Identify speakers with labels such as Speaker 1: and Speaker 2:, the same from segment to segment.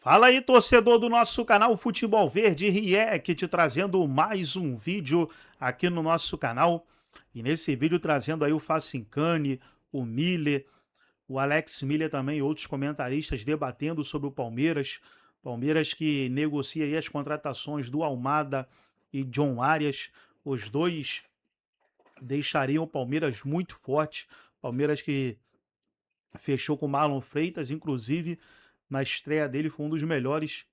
Speaker 1: Fala aí, torcedor do nosso canal Futebol Verde React, trazendo mais um vídeo aqui no nosso canal. E nesse vídeo trazendo aí o Facincani, o Miller, o Alex Miller também e outros comentaristas debatendo sobre o Palmeiras. Palmeiras que negocia aí as contratações do Almada e John Arias. Os dois deixariam o Palmeiras muito forte. Palmeiras que fechou com o Marlon Freitas, inclusive na estreia dele foi um dos melhores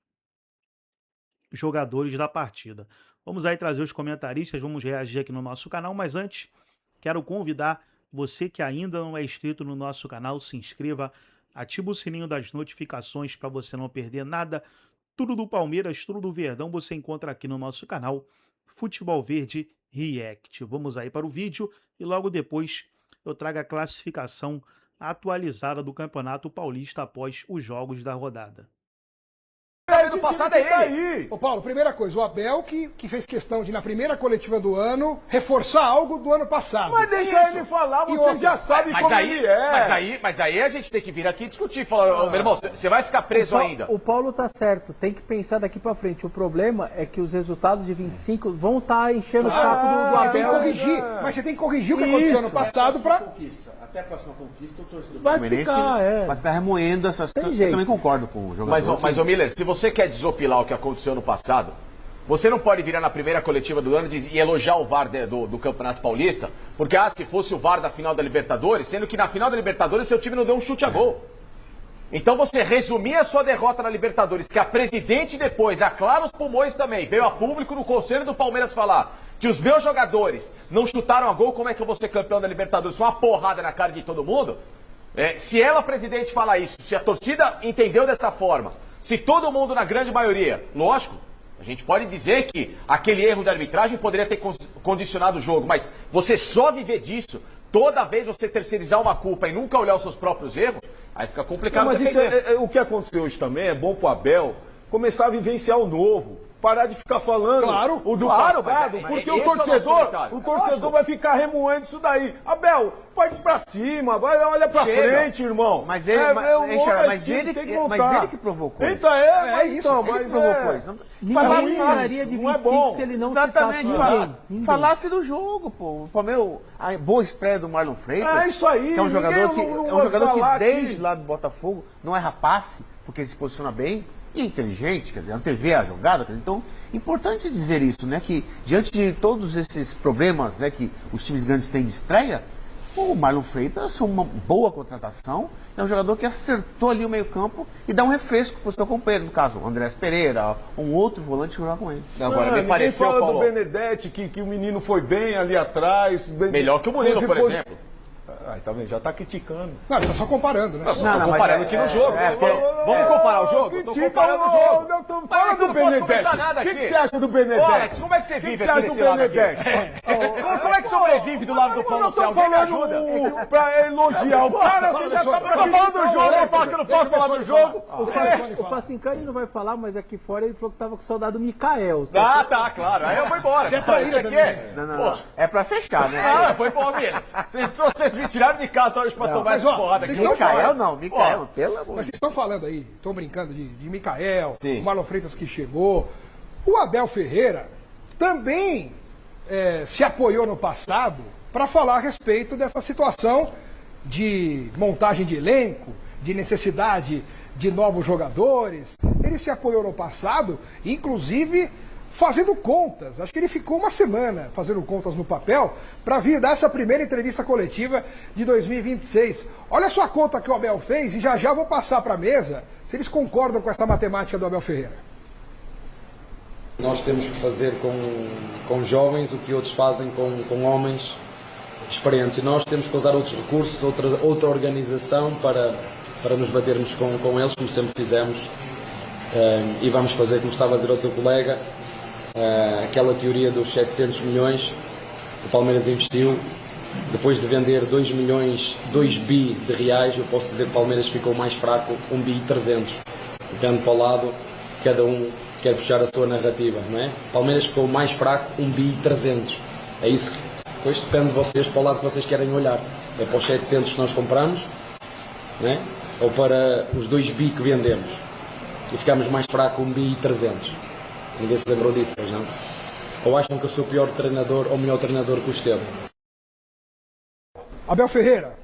Speaker 1: jogadores da partida. Vamos aí trazer os comentaristas, vamos reagir aqui no nosso canal, mas antes quero convidar você que ainda não é inscrito no nosso canal, se inscreva, ativa o sininho das notificações para você não perder nada. Tudo do Palmeiras, tudo do Verdão você encontra aqui no nosso canal Futebol Verde React. Vamos aí para o vídeo e logo depois eu trago a classificação atualizada do Campeonato Paulista após os jogos da rodada.
Speaker 2: Do passado é ele. Ô Paulo, primeira coisa, o Abel que fez questão de, na primeira coletiva do ano, reforçar algo do ano passado.
Speaker 3: Mas deixa ele falar, você já sabe como ele é.
Speaker 4: Mas aí a gente tem que vir aqui e discutir. Falar, meu irmão, você vai ficar preso ainda.
Speaker 5: O Paulo tá certo, tem que pensar daqui pra frente. O problema é que os resultados de 25 vão estar enchendo o saco do Abel.
Speaker 2: Você tem que corrigir, mas você tem que corrigir o que aconteceu no passado pra...
Speaker 6: Até a próxima conquista, o torcedor
Speaker 5: vai
Speaker 6: ficar remoendo essas coisas. Eu também concordo com o jogador.
Speaker 4: Mas, Miller, se você quer desopilar o que aconteceu no passado, você não pode virar na primeira coletiva do ano e elogiar o VAR do Campeonato Paulista, porque se fosse o VAR da final da Libertadores, sendo que na final da Libertadores seu time não deu um chute a gol. Então você resumir a sua derrota na Libertadores, que a presidente depois aclara os pulmões também, veio a público no conselho do Palmeiras falar que os meus jogadores não chutaram a gol, como é que eu vou ser campeão da Libertadores? Foi uma porrada na cara de todo mundo. Se ela, presidente, falar isso, se a torcida entendeu dessa forma, se todo mundo, na grande maioria, lógico, a gente pode dizer que aquele erro de arbitragem poderia ter condicionado o jogo, mas você só viver disso, toda vez você terceirizar uma culpa e nunca olhar os seus próprios erros, aí fica complicado.
Speaker 3: Mas isso o que aconteceu hoje também, é bom pro Abel começar a vivenciar o novo. Parar de ficar falando o do passado, porque o torcedor vai ficar remoendo isso daí. Abel, parte pra cima, vai, olha pra frente, irmão.
Speaker 6: Mas ele, ele que provocou isso.
Speaker 5: Ninguém ganharia de 25 se ele não
Speaker 6: exatamente, falasse do jogo, pô. O Palmeiras, a boa estreia do Marlon Freitas.
Speaker 3: É isso aí.
Speaker 6: Que é um jogador que desde lá do Botafogo não erra passe, porque ele se posiciona bem. E inteligente, quer dizer, antevê a jogada. Então, importante dizer isso, né? Que diante de todos esses problemas, né, que os times grandes têm de estreia, o Marlon Freitas foi uma boa contratação. É um jogador que acertou ali o meio-campo e dá um refresco para o seu companheiro, no caso, o Andrés Pereira, um outro volante que joga com ele.
Speaker 4: Agora, me pareceu,
Speaker 3: fala
Speaker 4: Paulo,
Speaker 3: do Benedetti, que o menino foi bem ali atrás.
Speaker 4: Melhor que o Murilo, por exemplo.
Speaker 3: Tá vendo? Já tá criticando.
Speaker 2: Não, ele tá só comparando, né?
Speaker 4: Não, comparando aqui no jogo. Vamos comparar o jogo?
Speaker 3: Comparando o jogo. Não, tô falando do Benedetti. O que você acha do Benedetti?
Speaker 4: Alex, como é que você vive aqui desse lado aqui? Como é que sobrevive do lado do Paulo Céu?
Speaker 3: Eu tô falando pra elogiar o cara, você já tá falando do jogo. Ele fala que eu não posso falar do jogo.
Speaker 5: O Facincani não vai falar, mas aqui fora ele falou que tava com saudade do Mikael.
Speaker 4: Tá, claro. Aí eu vou embora. Isso aqui
Speaker 6: Não. É pra fechar, né?
Speaker 4: Foi bom, Miller. Vocês me tiraram de casa hoje pra tomar essa porrada aqui.
Speaker 6: Mikael, pelo amor.
Speaker 2: Mas vocês estão falando aí, estão brincando de Mikael, o Marlon Freitas que chegou. O Abel Ferreira também se apoiou no passado para falar a respeito dessa situação de montagem de elenco, de necessidade de novos jogadores. Ele se apoiou no passado, inclusive fazendo contas. Acho que ele ficou uma semana fazendo contas no papel para vir dar essa primeira entrevista coletiva de 2026. Olha só a conta que o Abel fez e já vou passar para a mesa se eles concordam com essa matemática do Abel Ferreira.
Speaker 7: Nós temos que fazer com jovens o que outros fazem com homens experientes. E nós temos que usar outros recursos, outra organização para nos batermos com eles, como sempre fizemos. E vamos fazer, como estava a dizer o teu colega, aquela teoria dos 700 milhões o Palmeiras investiu. Depois de vender 2 bi de reais, eu posso dizer que o Palmeiras ficou mais fraco, 1 bi e 300. Ficando para o lado, cada um quer puxar a sua narrativa, não é? O Palmeiras ficou mais fraco, 1 bi e 300. É isso que depois depende de vocês, para o lado que vocês querem olhar. É para os 700 que nós compramos, não é? Ou para os 2 bi que vendemos. e ficámos mais fracos 1 bi e 300. Ninguém se lembrou disso, pois não? Ou acham que eu sou o pior treinador ou melhor treinador que o Esteve?
Speaker 2: Abel Ferreira,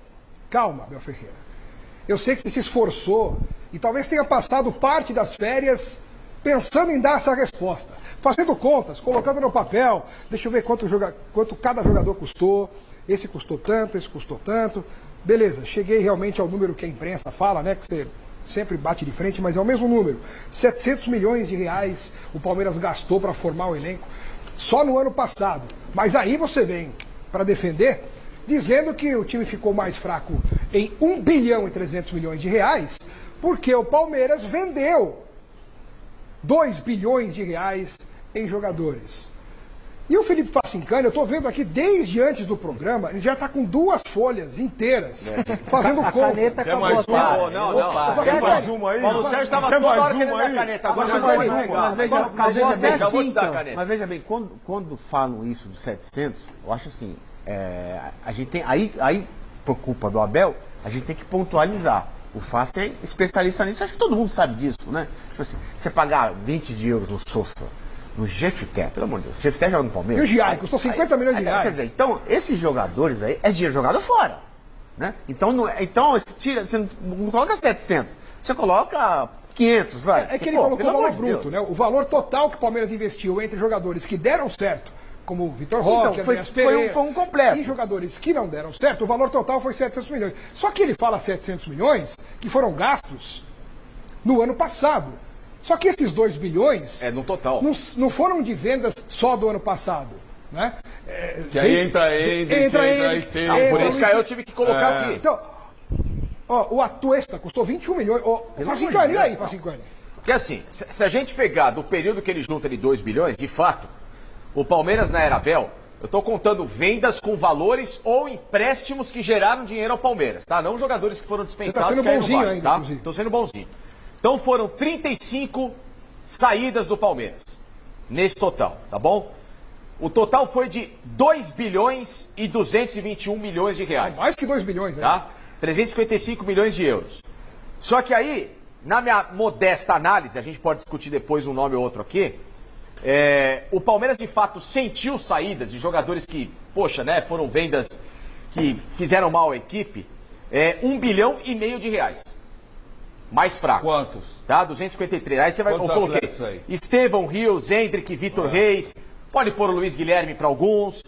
Speaker 2: calma, Abel Ferreira. Eu sei que você se esforçou e talvez tenha passado parte das férias pensando em dar essa resposta. Fazendo contas, colocando no papel, deixa eu ver quanto cada jogador custou, esse custou tanto, esse custou tanto. Beleza, cheguei realmente ao número que a imprensa fala, né, que você sempre bate de frente, mas é o mesmo número. 700 milhões de reais o Palmeiras gastou para formar o elenco só no ano passado. Mas aí você vem para defender, dizendo que o time ficou mais fraco em 1 bilhão e 300 milhões de reais, porque o Palmeiras vendeu 2 bilhões de reais em jogadores. E o Felipe Facincani, eu estou vendo aqui desde antes do programa, ele já está com 2 folhas inteiras, fazendo conta.
Speaker 5: A caneta acabou.
Speaker 3: Mais uma? Não. Quer mais uma aí?
Speaker 4: O Sérgio estava toda hora querendo a caneta. Agora mais uma.
Speaker 6: Mas veja bem, quando falam isso dos 700, eu acho assim, a gente tem, aí por culpa do Abel, a gente tem que pontualizar. O Fácil é especialista nisso, acho que todo mundo sabe disso, né? Tipo assim, você pagar 20 de euros no Sousa, no Jefité, pelo amor de Deus, o Jefité joga no Palmeiras.
Speaker 2: E o Giai, custou 50 milhões de reais.
Speaker 6: Quer dizer, então, esses jogadores aí, é dinheiro jogado fora, né? Então, você não coloca 700, você coloca 500, vai.
Speaker 2: É que ele colocou o valor bruto, né? O valor total que o Palmeiras investiu entre jogadores que deram certo, como o Vitor Roque,
Speaker 6: então, foi um completo.
Speaker 2: E jogadores que não deram certo, o valor total foi 700 milhões. Só que ele fala 700 milhões que foram gastos no ano passado. Só que esses 2 bilhões...
Speaker 4: no total.
Speaker 2: Não foram de vendas só do ano passado, né?
Speaker 3: Que aí entra Estevam.
Speaker 4: Por isso que aí eu tive que colocar aqui.
Speaker 2: Então, o Atuesta custou 21 milhões. Facincani aí, Facincani.
Speaker 4: Porque assim, se a gente pegar do período que ele junta de 2 bilhões, de fato, o Palmeiras na era Abel, eu estou contando vendas com valores ou empréstimos que geraram dinheiro ao Palmeiras, tá? Não jogadores que foram dispensados.
Speaker 2: Você está sendo bonzinho ainda,
Speaker 4: tá?
Speaker 2: inclusive.
Speaker 4: Estou sendo bonzinho. Então foram 35 saídas do Palmeiras, nesse total, tá bom? O total foi de 2 bilhões e 221 milhões de reais.
Speaker 2: Mais que 2 bilhões, né?
Speaker 4: Tá? 355 milhões de euros. Só que aí, na minha modesta análise, a gente pode discutir depois um nome ou outro aqui, o Palmeiras de fato sentiu saídas de jogadores que, poxa, né, foram vendas que fizeram mal à equipe, 1 bilhão e meio de reais. Mais fraco.
Speaker 3: Quantos?
Speaker 4: Tá? 253. Aí você vai...
Speaker 3: Quantos
Speaker 4: eu coloquei
Speaker 3: atletas aí?
Speaker 4: Estevão, Rios, Hendrick, Vitor Reis. Pode pôr o Luiz Guilherme para alguns.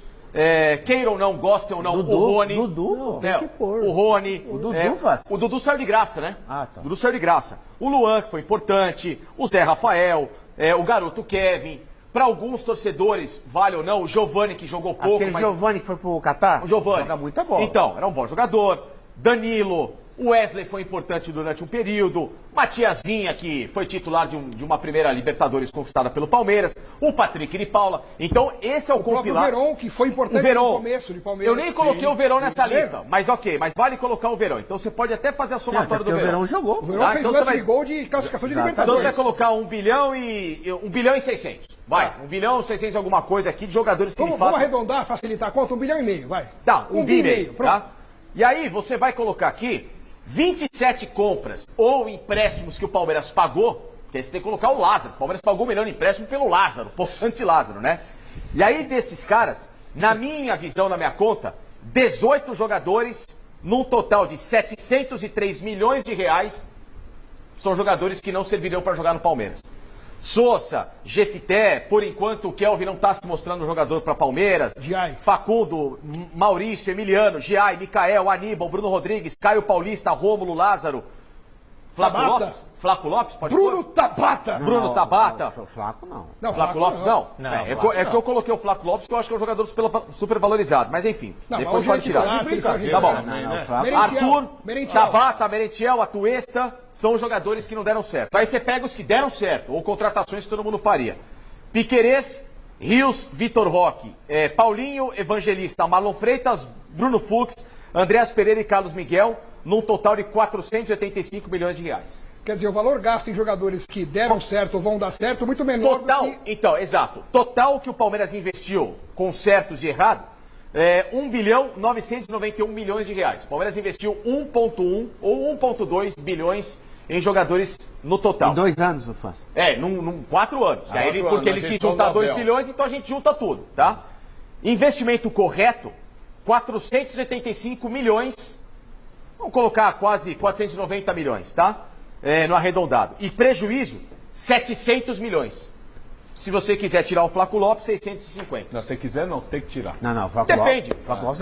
Speaker 4: Queiram ou não, gostem ou não,
Speaker 6: Dudu,
Speaker 4: o Rony.
Speaker 6: Dudu,
Speaker 4: né,
Speaker 5: tem que pôr.
Speaker 4: o Rony.
Speaker 6: O Dudu faz.
Speaker 4: O Dudu saiu de graça, né?
Speaker 6: Ah, tá.
Speaker 4: O Dudu saiu de graça. O Luan, que foi importante. O Zé Rafael. O garoto Kevin. Para alguns torcedores, vale ou não, o Giovani, que jogou pouco.
Speaker 6: Aquele Giovani que foi pro Catar?
Speaker 4: O Giovani.
Speaker 6: Joga muita bola.
Speaker 4: Então, era um bom jogador. Danilo. O Wesley foi importante durante um período. Matias Vinha, que foi titular de uma primeira Libertadores conquistada pelo Palmeiras. O Patrick de Paula. Então, esse é o compilado.
Speaker 2: O Verón, que foi importante no começo de Palmeiras.
Speaker 4: Eu nem coloquei o Verón nessa lista. Mas ok, mas vale colocar o Verón. Então, você pode até fazer a somatória do Verón.
Speaker 6: O Verón jogou.
Speaker 2: O Verón fez lance de gol de classificação de
Speaker 4: Então,
Speaker 2: Libertadores.
Speaker 4: você vai colocar 1 bilhão e 600. Vai, 1 bilhão e 600 alguma coisa aqui de jogadores que de fato...
Speaker 2: Vamos arredondar, facilitar a conta, 1 bilhão e meio, vai.
Speaker 4: Tá,
Speaker 2: 1 bilhão e meio, pronto.
Speaker 4: Tá? E aí, você vai colocar aqui 27 compras ou empréstimos que o Palmeiras pagou, porque aí você tem que colocar o Lázaro. O Palmeiras pagou 1 milhão de empréstimo pelo Lázaro, possante Lázaro, né? E aí, desses caras, na minha visão, na minha conta, 18 jogadores, num total de 703 milhões de reais, são jogadores que não serviriam para jogar no Palmeiras. Sousa, Jefité, por enquanto o Kelvin não está se mostrando um jogador para Palmeiras.
Speaker 2: Giai.
Speaker 4: Facundo, Maurício, Emiliano, Giai, Micael, Aníbal, Bruno Rodrigues, Caio Paulista, Rômulo, Lázaro, Flaco
Speaker 2: Tabata.
Speaker 4: Lopes? Flaco Lopes, pode
Speaker 2: Bruno
Speaker 4: pôr?
Speaker 2: Tabata.
Speaker 4: Bruno Tabata.
Speaker 6: Flaco não.
Speaker 2: Não,
Speaker 4: Flaco Lopes não?
Speaker 5: Flaco
Speaker 4: Que eu coloquei o Flaco Lopes, que eu acho que é um jogador super valorizado. Mas enfim,
Speaker 2: Não,
Speaker 4: depois
Speaker 2: mas
Speaker 4: pode tirar. Tá bom. Arthur, Tabata, Merentiel, Atuesta, são jogadores que não deram certo. Aí você pega os que deram certo, ou contratações que todo mundo faria. Piquerez, Rios, Vitor Roque, Paulinho, Evangelista, Marlon Freitas, Bruno Fux, Andreas Pereira e Carlos Miguel, num total de 485 milhões de reais.
Speaker 2: Quer dizer, o valor gasto em jogadores que deram certo ou vão dar certo é muito menor
Speaker 4: Total,
Speaker 2: do que...
Speaker 4: então, exato. Total que o Palmeiras investiu com certos e errado, 1 bilhão 991 milhões de reais. O Palmeiras investiu 1,1 ou 1,2 bilhões em jogadores no total.
Speaker 6: Em 2 anos eu faço.
Speaker 4: 4 anos. Porque ele quis juntar 2 bilhões, então a gente junta tudo, tá? Investimento correto, 485 milhões, vamos colocar quase 490 milhões, tá? No arredondado. E prejuízo, 700 milhões. Se você quiser tirar o Flaco Lopes, 650.
Speaker 3: Não, se você quiser, não, você tem que tirar.
Speaker 6: Não, o Flaco
Speaker 4: Depende.
Speaker 6: Lopes, Flaco Lopes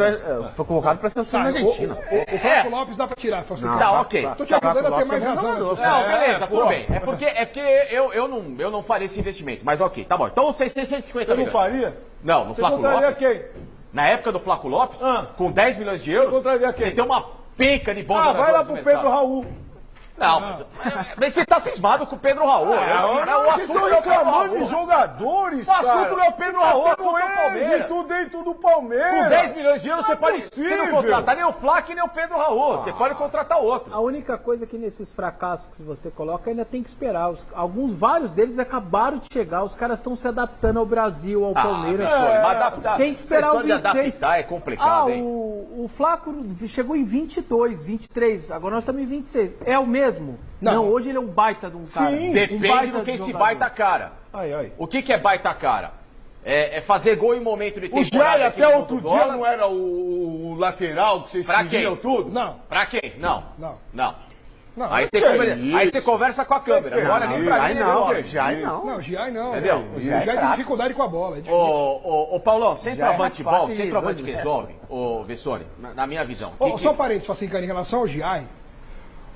Speaker 6: foi convocado para a seleção da Argentina.
Speaker 2: O Flaco Lopes dá para tirar.
Speaker 4: Ok.
Speaker 2: Tô te ajudando a ter mais razão.
Speaker 4: Não, beleza, tudo bem. É porque eu não faria esse investimento. Mas ok, tá bom. Então 650 milhões.
Speaker 3: Você não faria?
Speaker 4: Não, no Flaco Lopes.
Speaker 3: Você contraria quem?
Speaker 4: Na época do Flaco Lopes, com 10 milhões de euros,
Speaker 3: você
Speaker 4: tem uma penca de bons
Speaker 3: jogadores. Vai lá pro Pedro Raul.
Speaker 4: Não, mas você tá cismado com o Pedro Raul.
Speaker 3: O assunto é reclamando de jogadores,
Speaker 4: O assunto não é o Pedro Raul, é o Palmeiras.
Speaker 3: E tudo dentro do Palmeiras.
Speaker 4: Com 10 milhões de euros, você não contratar nem o Flaco nem o Pedro Raul. Você pode contratar outro.
Speaker 5: A única coisa que nesses fracassos que você coloca ainda tem que esperar. Vários deles acabaram de chegar. Os caras estão se adaptando ao Brasil, ao Palmeiras. Tem que esperar o 26.
Speaker 4: É complicado, hein?
Speaker 5: O Flaco chegou em 22, 23. Agora nós estamos em 26. É o mesmo? Não, hoje ele é um baita de um cara.
Speaker 4: Sim, depende do que esse baita cara. O que é baita cara? É fazer gol em momento de temporada.
Speaker 3: O Jair até outro dia não era o lateral que vocês queriam tudo?
Speaker 2: Não.
Speaker 4: Pra quem? Não.
Speaker 2: Não,
Speaker 4: Aí você conversa com a câmera. Agora nem pra mim,
Speaker 6: Jair não.
Speaker 2: Não, Giai não.
Speaker 4: Entendeu?
Speaker 2: O Giai tem dificuldade com a bola, é difícil.
Speaker 4: Ô Paulão, centroavante bom, centroavante que resolve, ô Vessone, na minha visão.
Speaker 2: Só um parênteses, Facincani, em relação ao Giai,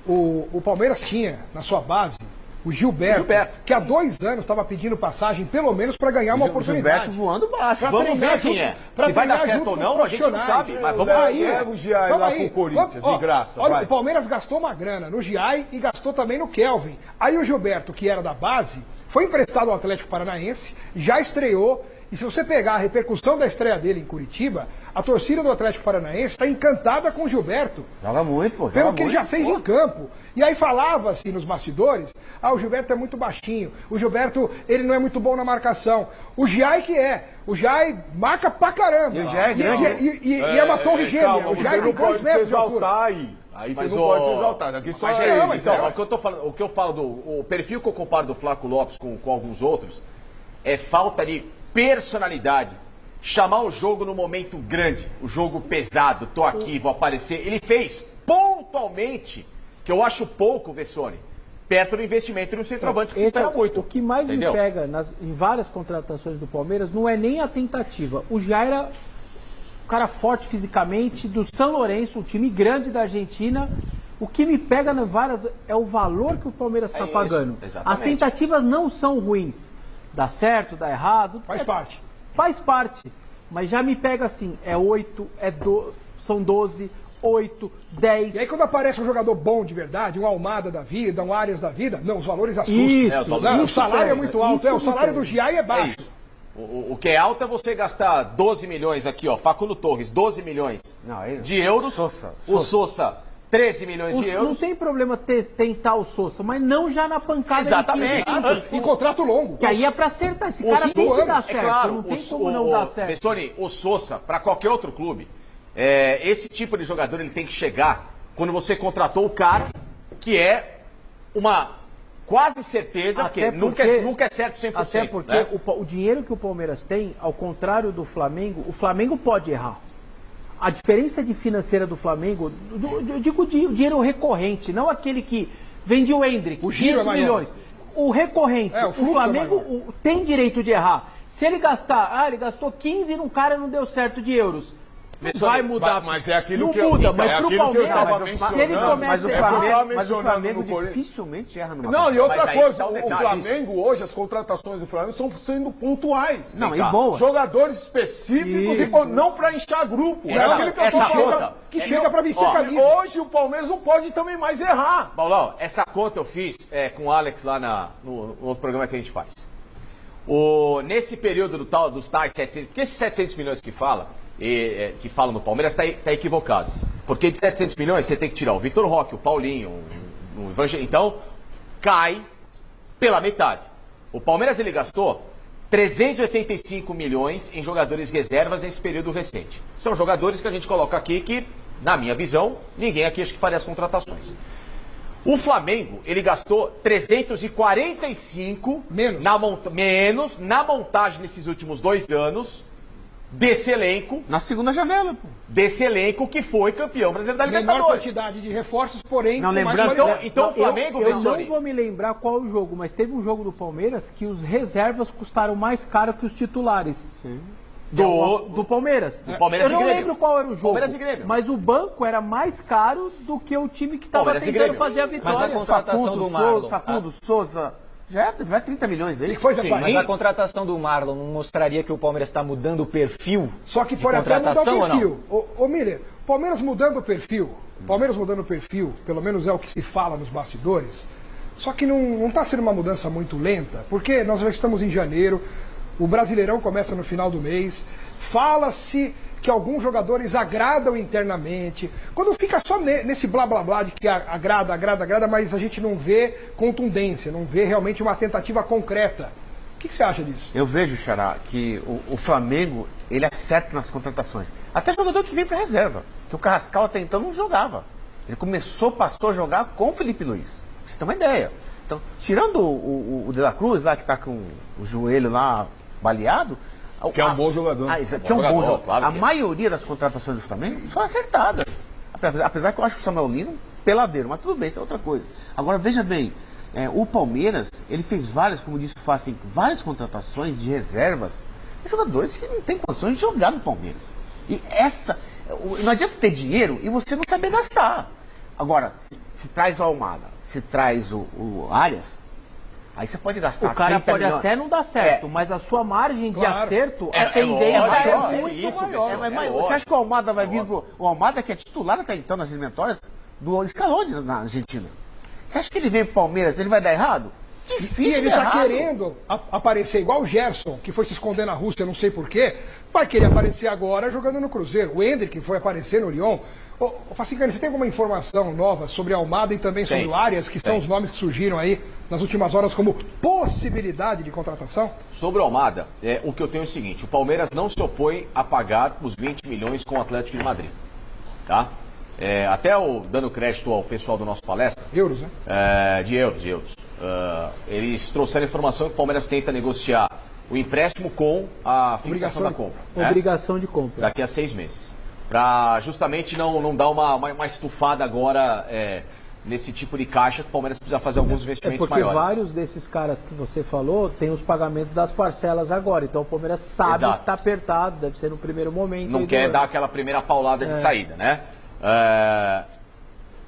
Speaker 2: o Palmeiras tinha na sua base o Gilberto, que há 2 anos estava pedindo passagem, pelo menos para ganhar uma oportunidade.
Speaker 6: Gilberto voando baixo.
Speaker 4: Vamos ver quem é. Se vai dar certo ou não, a gente não sabe. Mas vamos
Speaker 2: aí.
Speaker 3: Leva o Giai lá pro Corinthians, de graça.
Speaker 2: Olha, o Palmeiras gastou uma grana no Giai e gastou também no Kelvin. Aí o Gilberto, que era da base, foi emprestado ao Atlético Paranaense, já estreou. E se você pegar a repercussão da estreia dele em Curitiba, a torcida do Atlético Paranaense está encantada com o Gilberto.
Speaker 6: Joga muito, pô.
Speaker 2: Pelo que ele já fez em campo. E aí falava-se nos bastidores, o Gilberto é muito baixinho, o Gilberto, ele não é muito bom na marcação. O Giai que é. O Giai marca pra caramba.
Speaker 6: E o Giai é grande.
Speaker 2: E é uma torre gêmea.
Speaker 3: Calma,
Speaker 2: o Giai tem 2 metros de altura.
Speaker 3: Aí você não pode se exaltar. Aqui só
Speaker 4: o que eu falo o perfil que eu comparo do Flaco Lopes com alguns outros é falta de personalidade. Chamar o jogo no momento grande, o jogo pesado, tô aqui, vou aparecer. Ele fez pontualmente, que eu acho pouco, Vessone, perto do investimento no centroavante, que se espera muito.
Speaker 5: O que mais me pega em várias contratações do Palmeiras não é nem a tentativa. O Jair era um cara forte fisicamente, do São Lourenço, um time grande da Argentina. O que me pega nas várias é o valor que o Palmeiras está pagando.
Speaker 4: Exatamente.
Speaker 5: As tentativas não são ruins. Dá certo, dá errado.
Speaker 2: Faz parte.
Speaker 5: Faz parte. Mas já me pega assim, é 8, são 12, 8, 10.
Speaker 2: E aí quando aparece um jogador bom de verdade, um Almada da vida, um Arias da vida, não, os valores assustam.
Speaker 5: Isso,
Speaker 2: o salário é muito alto, o salário do Giai é baixo.
Speaker 4: O que é alto é você gastar 12 milhões aqui, ó, Facundo Torres, 12 milhões de euros. O Sousa, 13 milhões de euros.
Speaker 5: Não tem problema tentar o Sousa, mas não já na pancada.
Speaker 4: Exatamente.
Speaker 2: E contrato longo.
Speaker 5: Que aí é pra acertar. Esse cara tem que dar certo.
Speaker 4: Claro,
Speaker 5: não tem como não dar certo.
Speaker 4: Bessone, o Sousa, pra qualquer outro clube, esse tipo de jogador ele tem que chegar quando você contratou o cara, que é uma quase certeza, porque nunca é certo 100%.
Speaker 5: Até porque
Speaker 4: né?
Speaker 5: o dinheiro que o Palmeiras tem, ao contrário do Flamengo, o Flamengo pode errar. A diferença de financeira do Flamengo, eu digo o dinheiro recorrente, não aquele que vende o Hendrick,
Speaker 2: o giro
Speaker 5: 500 milhões. O recorrente, o Flamengo tem direito de errar. Se ele gastar, ele gastou 15 num cara e não deu certo de euros. Vai mudar,
Speaker 3: mas é aquilo
Speaker 5: não
Speaker 3: que
Speaker 5: muda,
Speaker 3: eu,
Speaker 5: mas
Speaker 3: é
Speaker 5: pro
Speaker 3: aquilo que eu
Speaker 5: Palmeiras,
Speaker 3: estava mencionando.
Speaker 5: se ele começa
Speaker 6: mas o Flamengo dificilmente erra numa
Speaker 3: Não, e outra
Speaker 4: mas aí
Speaker 3: coisa,
Speaker 4: tá um
Speaker 3: o
Speaker 4: detalhe.
Speaker 3: Flamengo hoje, as contratações do Flamengo estão sendo pontuais.
Speaker 6: Não, e boa.
Speaker 3: Jogadores específicos e não para inchar grupo. É aquilo que eu tô falando.
Speaker 2: Que chega para vestir a camisa.
Speaker 3: Hoje o Palmeirs não pode também mais errar.
Speaker 4: Paulão, essa conta eu fiz com o Alex lá no outro programa que a gente faz. Nesse período dos tais 700, porque esses 700 milhões que falam no Palmeiras tá equivocado. Porque de 700 milhões você tem que tirar o Vitor Roque, o Paulinho, o Evangelho. Então, cai pela metade. O Palmeiras ele gastou 385 milhões em jogadores reservas nesse período recente. São jogadores que a gente coloca aqui que, na minha visão, ninguém aqui acho que faria as contratações. O Flamengo, ele gastou 345 menos na montagem nesses últimos 2 anos desse elenco.
Speaker 6: Na segunda janela, pô.
Speaker 4: Desse elenco que foi campeão brasileiro da Libertadores.
Speaker 2: Menor quantidade de reforços, porém...
Speaker 6: Não, lembrando,
Speaker 4: então o Flamengo...
Speaker 5: Eu não vou me lembrar qual o jogo, mas teve um jogo do Palmeiras que os reservas custaram mais caro que os titulares.
Speaker 6: Sim.
Speaker 5: Do Palmeiras.
Speaker 4: Palmeiras
Speaker 5: eu não lembro qual era o jogo,
Speaker 4: Palmeiras e Grêmio.
Speaker 5: mas o banco era mais caro do que o time que estava tentando fazer a vitória.
Speaker 8: Mas a contratação do Marlon...
Speaker 6: Facundo, Souza... Já é 30 milhões aí.
Speaker 2: Sim,
Speaker 8: mas a contratação do Marlon não mostraria que o Palmeiras está mudando o perfil?
Speaker 2: Só que pode até mudar o perfil. Ô Miller, Palmeiras mudando o perfil, pelo menos é o que se fala nos bastidores, só que não está sendo uma mudança muito lenta, porque nós já estamos em janeiro, o Brasileirão começa no final do mês, fala-se que alguns jogadores agradam internamente. Quando fica só nesse blá blá blá de que agrada, mas a gente não vê contundência, não vê realmente uma tentativa concreta. O que você acha disso?
Speaker 6: Eu vejo, Xará, que o Flamengo, ele acerta nas contratações. Até jogador que vem para reserva, que o Carrascal até então não jogava. Ele passou a jogar com o Felipe Luiz. Pra você ter uma ideia. Então, tirando o De La Cruz lá, que está com o joelho lá baleado,
Speaker 3: que é um bom jogador.
Speaker 6: Que é um bom jogador. Claro, a maioria das contratações do Flamengo foram acertadas. Apesar que eu acho que o Samuel Lino peladeiro, mas tudo bem, isso é outra coisa. Agora, veja bem, o Palmeiras, ele fez várias contratações de reservas de jogadores que não têm condições de jogar no Palmeiras. E não adianta ter dinheiro e você não saber gastar. Agora, se traz o Almada, se traz o Arias, aí você pode gastar.
Speaker 5: O cara pode até não dar certo, mas a sua margem de acerto, a tendência é muito maior.
Speaker 6: Você acha que o Almada vai vir pro... O Almada, que é titular até então nas eliminatórias do Scaloni na Argentina. Você acha que ele vem pro Palmeiras, ele vai dar errado?
Speaker 2: Difícil. E ele tá querendo aparecer igual o Gerson, que foi se esconder na Rússia, não sei porquê, vai querer aparecer agora jogando no Cruzeiro. O Ender, que foi aparecer no Lyon. Ô, Facicani, você tem alguma informação nova sobre Almada e também sobre o Arias, que são os nomes que surgiram aí nas últimas horas como possibilidade de contratação?
Speaker 4: Sobre o Almada, o que eu tenho é o seguinte: o Palmeiras não se opõe a pagar os 20 milhões com o Atlético de Madrid. Tá? Até dando crédito ao pessoal do nosso palestra.
Speaker 2: Euros, né?
Speaker 4: De euros. Eles trouxeram a informação que o Palmeiras tenta negociar o empréstimo com a fixação da compra.
Speaker 5: Obrigação de compra.
Speaker 4: Daqui a 6 meses. Para justamente não dar uma estufada agora nesse tipo de caixa, que o Palmeiras precisa fazer alguns investimentos maiores.
Speaker 5: Porque vários desses caras que você falou têm os pagamentos das parcelas agora. Então o Palmeiras sabe que está apertado, deve ser no primeiro momento.
Speaker 4: Não quer dar aquela primeira paulada de saída, né?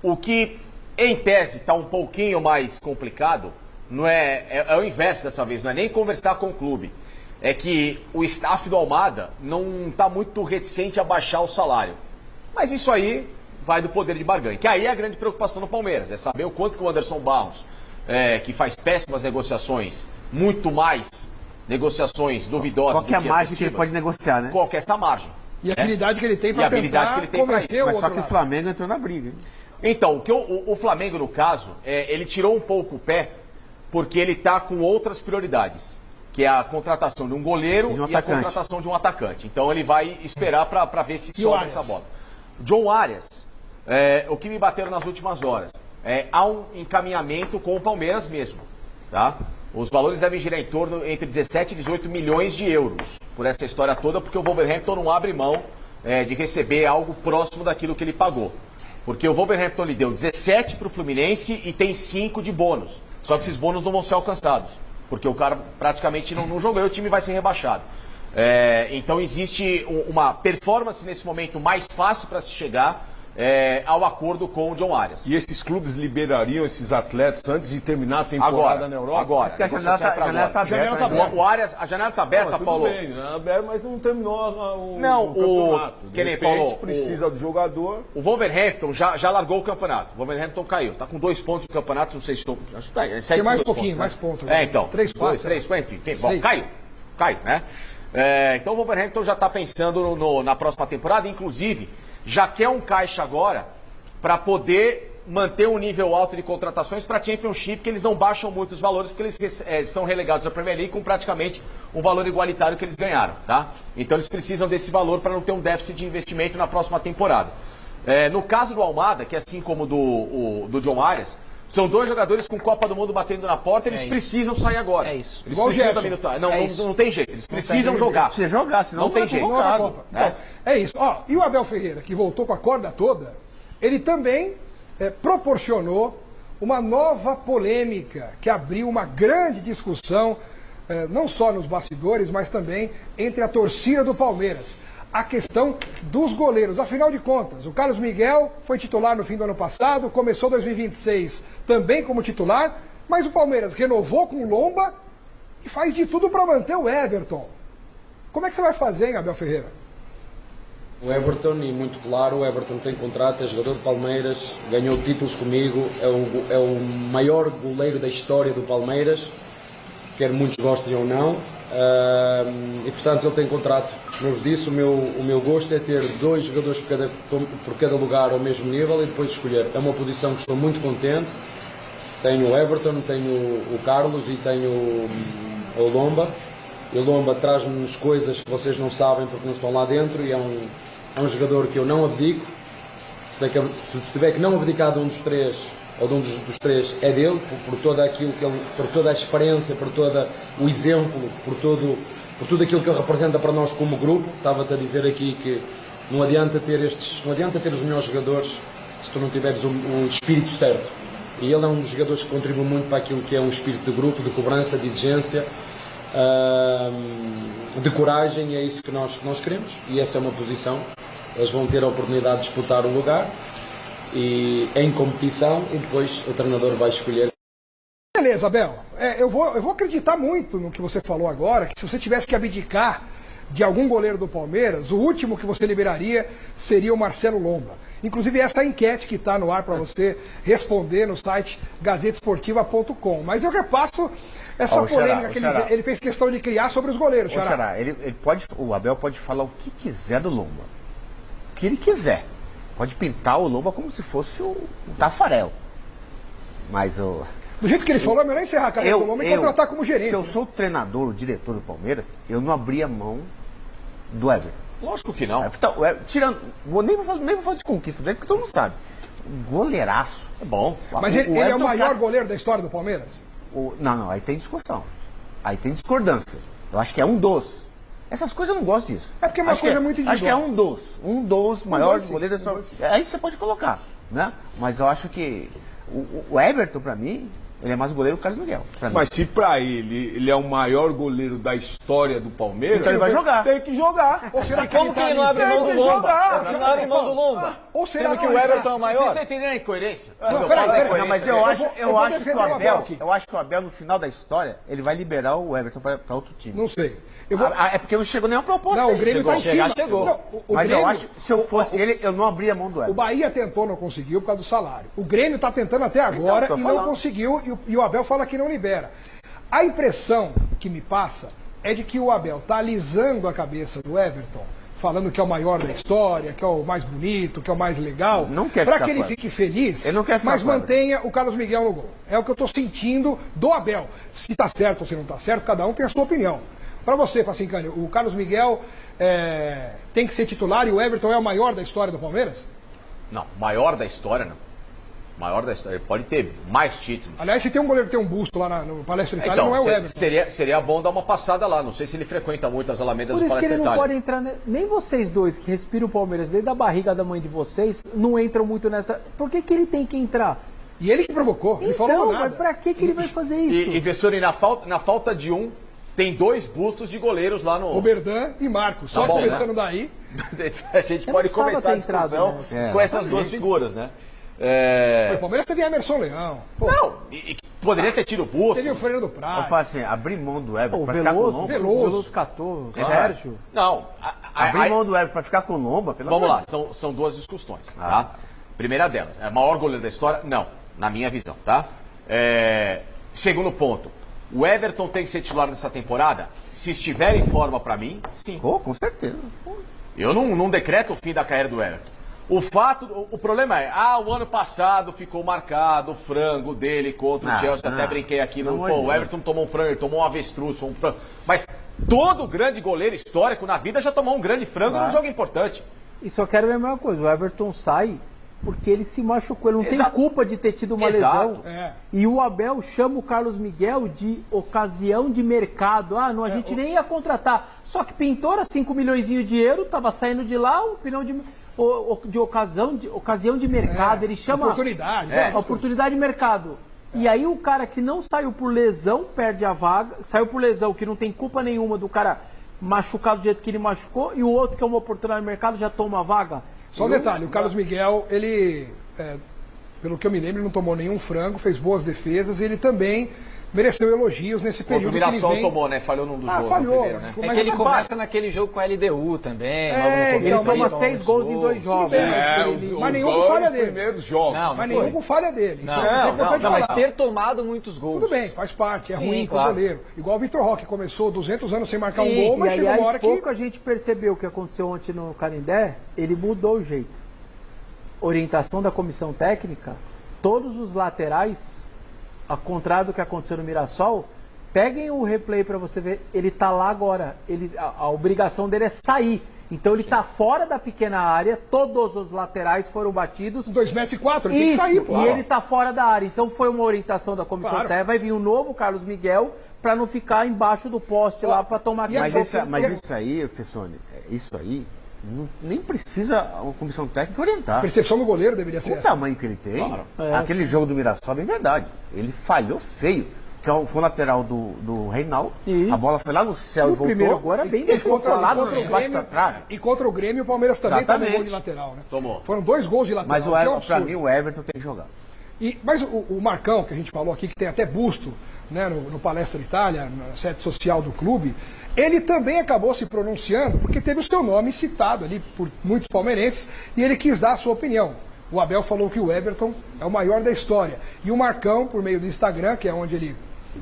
Speaker 4: O que, em tese, está um pouquinho mais complicado, não é o inverso dessa vez, não é nem conversar com o clube. É que o staff do Almada não está muito reticente a baixar o salário. Mas isso aí vai do poder de barganha, que aí é a grande preocupação do Palmeiras, é saber o quanto que o Anderson Barros, que faz péssimas negociações, muito mais negociações duvidosas.
Speaker 6: Qual que é a margem que ele pode negociar, né?
Speaker 4: Qual que é essa margem?
Speaker 2: E a habilidade que ele tem para tentar convencer o outro.
Speaker 6: Mas só que o Flamengo entrou na briga, hein?
Speaker 4: Então, o Flamengo, no caso, ele tirou um pouco o pé, porque ele está com outras prioridades, que é a contratação de um goleiro e a contratação de um atacante. Então ele vai esperar para ver se sobra essa bola. John Arias, o que me bateram nas últimas horas, há um encaminhamento com o Palmeiras mesmo. Tá? Os valores devem girar em torno entre 17 e 18 milhões de euros por essa história toda, porque o Wolverhampton não abre mão de receber algo próximo daquilo que ele pagou. Porque o Wolverhampton lhe deu 17 para o Fluminense e tem 5 de bônus. Só que esses bônus não vão ser alcançados, porque o cara praticamente não jogou e o time vai ser rebaixado. Então existe uma performance nesse momento mais fácil para se chegar ao acordo com o John Arias.
Speaker 3: E esses clubes liberariam esses atletas antes de terminar a temporada na Europa?
Speaker 4: Agora.
Speaker 6: Porque a janela está aberta.
Speaker 4: O Arias, a janela está aberta,
Speaker 3: tudo
Speaker 4: Paulo?
Speaker 3: Bem, mas não terminou o campeonato.
Speaker 4: Que nem Paulo,
Speaker 3: precisa do jogador.
Speaker 4: O Wolverhampton já largou o campeonato. O Wolverhampton caiu. Está com 2 pontos no campeonato, não sei se estou...
Speaker 2: Tem mais um pouquinho, mais pontos.
Speaker 4: Então.
Speaker 2: 3 pontos.
Speaker 4: 3, enfim. Bom, caiu, né? Então o Wolverhampton já está pensando na próxima temporada, inclusive já quer um caixa agora para poder manter um nível alto de contratações para a Championship, que eles não baixam muito os valores, porque eles são relegados à Premier League com praticamente um valor igualitário que eles ganharam, tá? Então eles precisam desse valor para não ter um déficit de investimento na próxima temporada. No caso do Almada, que assim como do John Arias, São 2 jogadores com Copa do Mundo batendo na porta, eles precisam sair agora.
Speaker 8: É isso.
Speaker 4: Eles precisam minutar. Não tem jeito, eles precisam jogar.
Speaker 6: Precisa jogar, senão
Speaker 4: não tem jeito.
Speaker 2: Então, é isso. Ó, e o Abel Ferreira, que voltou com a corda toda, ele também proporcionou uma nova polêmica que abriu uma grande discussão, não só nos bastidores, mas também entre a torcida do Palmeiras. A questão dos goleiros. Afinal de contas, o Carlos Miguel foi titular no fim do ano passado, começou 2026 também como titular, mas o Palmeiras renovou com o Lomba e faz de tudo para manter o Everton. Como é que você vai fazer, hein, Abel Ferreira?
Speaker 7: O Everton, e muito claro, o Everton tem contrato, é jogador de Palmeiras, ganhou títulos comigo, é o maior goleiro da história do Palmeiras, quer muitos gostem ou não, e portanto ele tem contrato. Como vos disse, o meu gosto é ter 2 jogadores por cada lugar ao mesmo nível e depois escolher. É uma posição que estou muito contente. Tenho o Everton, tenho o Carlos e tenho o Lomba. E o Lomba traz-nos coisas que vocês não sabem porque não estão lá dentro e é um jogador que eu não abdico. Se tiver que não abdicar de um dos 3 ou de um dos 3 é dele, por toda aquilo que ele, por toda a experiência, por todo o exemplo, por tudo aquilo que ele representa para nós como grupo. Estava-te a dizer aqui que não adianta ter os melhores jogadores se tu não tiveres um espírito certo. E ele é um dos jogadores que contribui muito para aquilo que é um espírito de grupo, de cobrança, de exigência, de coragem, e é isso que nós queremos. E essa é uma posição. Eles vão ter a oportunidade de disputar o lugar e em competição, e depois o treinador vai escolher.
Speaker 2: Beleza, Abel. Eu vou acreditar muito no que você falou agora, que se você tivesse que abdicar de algum goleiro do Palmeiras, o último que você liberaria seria o Marcelo Lomba. Inclusive essa é a enquete que está no ar para você responder no site gazetesportiva.com. Mas eu repasso essa polêmica que ele fez questão de criar sobre os goleiros, Xará.
Speaker 6: O Abel pode falar o que quiser do Lomba. O que ele quiser. Pode pintar o Lomba como se fosse o Tafarel. Mas o...
Speaker 2: Do jeito que ele falou, é melhor encerrar a carreira do Lomba e contratar como gerente.
Speaker 6: Se eu sou o treinador, o diretor do Palmeiras, eu não abria mão do Everton.
Speaker 4: Lógico que não.
Speaker 6: Tirando, nem vou falar de conquista dele, porque todo mundo sabe. Goleiraço.
Speaker 4: É bom.
Speaker 2: Mas ele é o maior goleiro da história do Palmeiras?
Speaker 6: Não, aí tem discussão. Aí tem discordância. Eu acho que é um dos. Essas coisas eu não gosto disso.
Speaker 2: É porque é uma coisa muito individual.
Speaker 6: Acho que é um dos maiores goleiros da história. Aí você pode colocar, né? Mas eu acho que o Everton, pra mim, ele é mais goleiro que o Carlos Miguel.
Speaker 3: Mas se pra ele é o maior goleiro da história do Palmeiras,
Speaker 6: então ele vai jogar.
Speaker 3: Tem que jogar.
Speaker 8: Ou será que como que ele não abre mão do Lomba? Ele não abre mão do Lomba.
Speaker 2: Ou será
Speaker 8: que o Everton é o maior?
Speaker 4: Vocês estão entendendo a incoerência?
Speaker 6: Não, mas eu acho que o Abel, no final da história, ele vai liberar o Everton para outro time.
Speaker 2: Não sei.
Speaker 6: É porque não chegou nenhuma proposta.
Speaker 2: Não, o Grêmio está em cima.
Speaker 8: Chegou.
Speaker 2: Não,
Speaker 6: mas
Speaker 2: Grêmio,
Speaker 6: eu acho que se eu fosse ele, eu não abria a mão do Everton.
Speaker 2: O Bahia tentou, não conseguiu por causa do salário. O Grêmio está tentando até agora e não conseguiu, e o Abel fala que não libera. A impressão que me passa é de que o Abel está alisando a cabeça do Everton, falando que é o maior da história, que é o mais bonito, que é o mais legal, para que ele fique feliz, mas mantenha o Carlos Miguel no gol. É o que eu estou sentindo do Abel. Se está certo ou se não está certo, cada um tem a sua opinião. Para você, Facincani, o Carlos Miguel tem que ser titular e o Everton é o maior da história do Palmeiras?
Speaker 4: Não, maior da história não. Maior da história. Ele pode ter mais títulos.
Speaker 2: Aliás, se tem um goleiro que tem um busto lá no Palestra Itália, não é o Everton.
Speaker 4: Seria bom dar uma passada lá. Não sei se ele frequenta muito as alamedas do Palestra Itália.
Speaker 5: Por isso que ele não pode entrar... Nem vocês dois que respiram o Palmeiras desde a barriga da mãe de vocês, não entram muito nessa... Por que ele tem que entrar?
Speaker 2: E ele que provocou. Ele falou nada.
Speaker 5: Mas pra que ele vai fazer isso?
Speaker 4: E Vessone, na falta de um, tem 2 bustos de goleiros lá no...
Speaker 2: Oberdan e Marcos. Só começando daí.
Speaker 4: A gente pode começar a discussão com essas 2 figuras, né?
Speaker 2: O Palmeiras teve Emerson Leão.
Speaker 4: Não, poderia ter tido o busto.
Speaker 2: Teve o Fernando Praz.
Speaker 6: Eu falo assim, abrir mão do Everton pra ficar com o Lomba.
Speaker 5: Veloso catou, Sérgio.
Speaker 4: Não.
Speaker 6: Abrir mão do Everton pra ficar com o Lomba,
Speaker 4: Vamos lá, são 2 discussões, tá? Primeira delas, é o maior goleiro da história? Não, na minha visão, tá? Segundo ponto, o Everton tem que ser titular nessa temporada? Se estiver em forma pra mim, sim.
Speaker 6: Com certeza.
Speaker 4: Eu não decreto o fim da carreira do Everton. O problema é, o ano passado ficou marcado o frango dele contra o Chelsea, até brinquei aqui, o Everton tomou um frango, ele tomou um avestruz, um frango. Mas todo grande goleiro histórico na vida já tomou um grande frango num jogo importante.
Speaker 5: E só quero lembrar uma coisa, o Everton sai porque ele se machucou, ele não tem culpa de ter tido uma lesão. E o Abel chama o Carlos Miguel de ocasião de mercado. Ah, não, a gente nem ia contratar. Só que pintou 5 milhões de euros, tava saindo de lá, um opinião de ocasião de mercado. Ele chama
Speaker 2: oportunidade.
Speaker 5: Oportunidade de mercado. E aí o cara que não saiu por lesão perde a vaga, saiu por lesão que não tem culpa nenhuma do cara machucar do jeito que ele machucou, e o outro que é uma oportunidade de mercado já toma a vaga.
Speaker 2: Só um detalhe, o Carlos Miguel, ele, pelo que eu me lembro, ele não tomou nenhum frango, fez boas defesas, e ele também mereceu elogios nesse período.
Speaker 4: O Mirassol tomou, né? Falhou num dos gols.
Speaker 2: Falhou.
Speaker 4: Primeiro, né?
Speaker 8: É que ele começa naquele jogo com a LDU também.
Speaker 5: Ele toma 6 gols em 2 jogos.
Speaker 2: Mas nenhum com falha dele.
Speaker 3: Primeiros jogos.
Speaker 2: Mas nenhum com falha dele.
Speaker 8: Isso é importante falar. Mas ter tomado muitos gols.
Speaker 2: Tudo bem, faz parte. É ruim com o goleiro. Igual o Vitor Roque começou 200 anos sem marcar um gol, mas chegou uma hora que...
Speaker 5: pouco a gente percebeu o que aconteceu ontem no Canindé, ele mudou o jeito. Orientação da comissão técnica, todos os laterais, ao contrário do que aconteceu no Mirassol, peguem o replay para você ver, ele tá lá agora, a obrigação dele é sair. Então ele tá fora da pequena área, todos os laterais foram batidos.
Speaker 2: 2,4 metros, ele tem que sair, pô.
Speaker 5: E ele tá fora da área. Então foi uma orientação da comissão técnica, vai vir um novo Carlos Miguel para não ficar embaixo do poste lá para tomar...
Speaker 6: Mas isso aí, Fessoni, isso aí, nem precisa a comissão técnica orientar.
Speaker 2: A percepção do goleiro deveria ser
Speaker 6: o tamanho que ele tem. Aquele jogo do Mirassol é verdade. Ele falhou feio. Que foi o lateral do Reinaldo. A bola foi lá no céu e voltou. O primeiro
Speaker 5: agora bem
Speaker 6: ele ficou colado debaixo da trave.
Speaker 2: E contra o Grêmio, o Palmeiras também tomou gol de lateral, né?
Speaker 4: Tomou.
Speaker 2: Foram 2 gols de lateral.
Speaker 6: Mas pra mim, o Everton tem que jogar.
Speaker 2: Mas o Marcão, que a gente falou aqui, que tem até busto, né, no Palestra Itália, na sede social do clube, ele também acabou se pronunciando, porque teve o seu nome citado ali por muitos palmeirenses, e ele quis dar a sua opinião. O Abel falou que o Everton é o maior da história. E o Marcão, por meio do Instagram, que é onde ele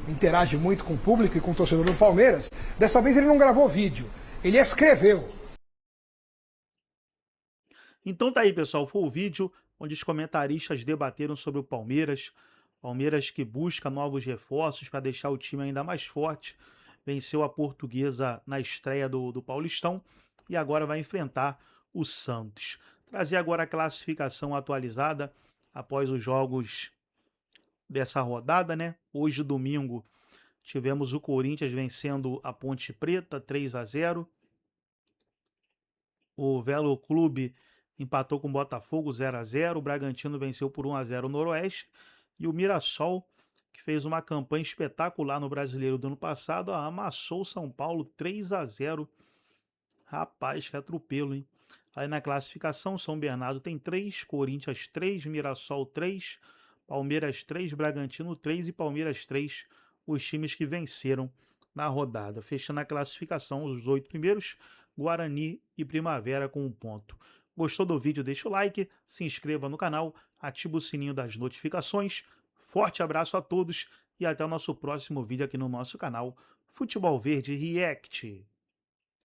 Speaker 2: interage muito com o público e com o torcedor do Palmeiras, dessa vez ele não gravou vídeo, ele escreveu.
Speaker 1: Então tá aí, pessoal, foi o vídeo onde os comentaristas debateram sobre o Palmeiras que busca novos reforços para deixar o time ainda mais forte, venceu a Portuguesa na estreia do Paulistão e agora vai enfrentar o Santos. Trazer agora a classificação atualizada após os jogos dessa rodada, né? Hoje, domingo, tivemos o Corinthians vencendo a Ponte Preta 3-0. O Velo Clube empatou com o Botafogo 0-0. O Bragantino venceu por 1-0 o Noroeste. E o Mirassol, que fez uma campanha espetacular no Brasileiro do ano passado, amassou o São Paulo 3-0. Rapaz, que atropelo, hein? Aí na classificação, São Bernardo tem 3, Corinthians 3, Mirassol 3, Palmeiras 3, Bragantino 3 e Palmeiras 3, os times que venceram na rodada. Fechando a classificação, os 8 primeiros, Guarani e Primavera com 1 ponto. Gostou do vídeo? Deixa o like, se inscreva no canal, ativa o sininho das notificações. Forte abraço a todos e até o nosso próximo vídeo aqui no nosso canal Futebol Verde React.